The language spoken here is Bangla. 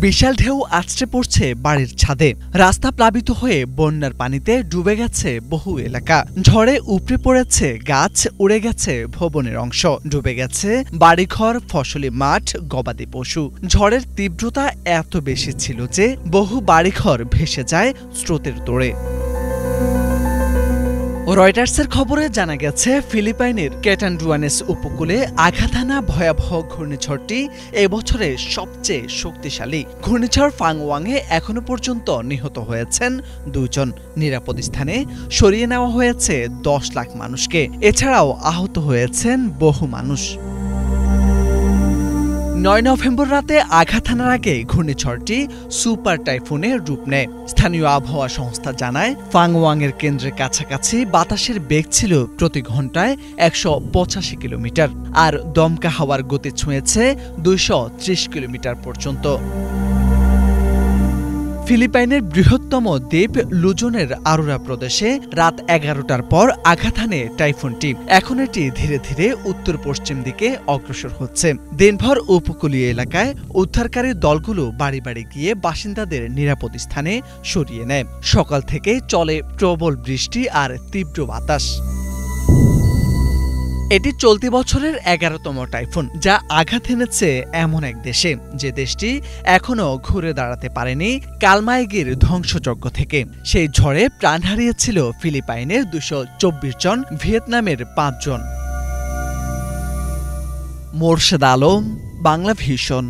বিশাল ঢেউ আছড়ে পড়ছে বাড়ির ছাদে। রাস্তা প্লাবিত হয়ে বন্যার পানিতে ডুবে গেছে বহু এলাকা। ঝড়ে উপড়ে পড়েছে গাছ, উড়ে গেছে ভবনের অংশ, ডুবে গেছে বাড়িঘর, ফসলি মাঠ, গবাদি পশু। ঝড়ের তীব্রতা এত বেশি ছিল যে বহু বাড়িঘর ভেসে যায় স্রোতের তোড়ে। রয়টার্সের খবরে জানা গেছে, ফিলিপাইনের ক্যাটান্ডুয়ানেস উপকূলে আঘাত হানা ভয়াবহ ঘূর্ণিঝড়টি এবছরের সবচেয়ে শক্তিশালী। ঘূর্ণিঝড় ফাংওয়াংয়ে এখনো পর্যন্ত নিহত হয়েছেন 2 জন। নিরাপদ স্থানে সরিয়ে নেওয়া হয়েছে 10 লাখ মানুষকে। এছাড়াও আহত হয়েছেন বহু মানুষ। 9 নভেম্বর রাতে আঘাত হানার আগে ঘূর্ণিঝড়টি সুপার টাইফুনে রূপ নেয়। স্থানীয় আবহাওয়া সংস্থা জানায়, ফাংওয়াংয়ের কেন্দ্রের কাছাকাছি বাতাসের বেগ ছিল প্রতি ঘন্টায় 185 কিলোমিটার, আর দমকা হাওয়ার গতি ছুঁয়েছে 230 কিলোমিটার পর্যন্ত। ফিলিপাইনের বৃহত্তম দ্বীপ লুজনের আরোরা প্রদেশে রাত 11টার পর আঘাত হানে টাইফুনটি। এখন এটি ধীরে ধীরে উত্তর পশ্চিম দিকে অগ্রসর হচ্ছে। দিনভর উপকূলীয় এলাকায় উদ্ধারকারী দলগুলো বাড়ি বাড়ি গিয়ে বাসিন্দাদের নিরাপদ স্থানে সরিয়ে নেয়। সকাল থেকে চলে প্রবল বৃষ্টি আর তীব্র বাতাস। এটি চলতি বছরের 11তম টাইফুন, যা আঘাত এনেছে এমন এক দেশে যে দেশটি এখনও ঘুরে দাঁড়াতে পারেনি কালমাইগির ধ্বংসযজ্ঞ থেকে। সেই ঝড়ে প্রাণ হারিয়েছিল ফিলিপাইনের 224 জন, ভিয়েতনামের 5 জন। মোরশেদ আলম, বাংলা ভিশন।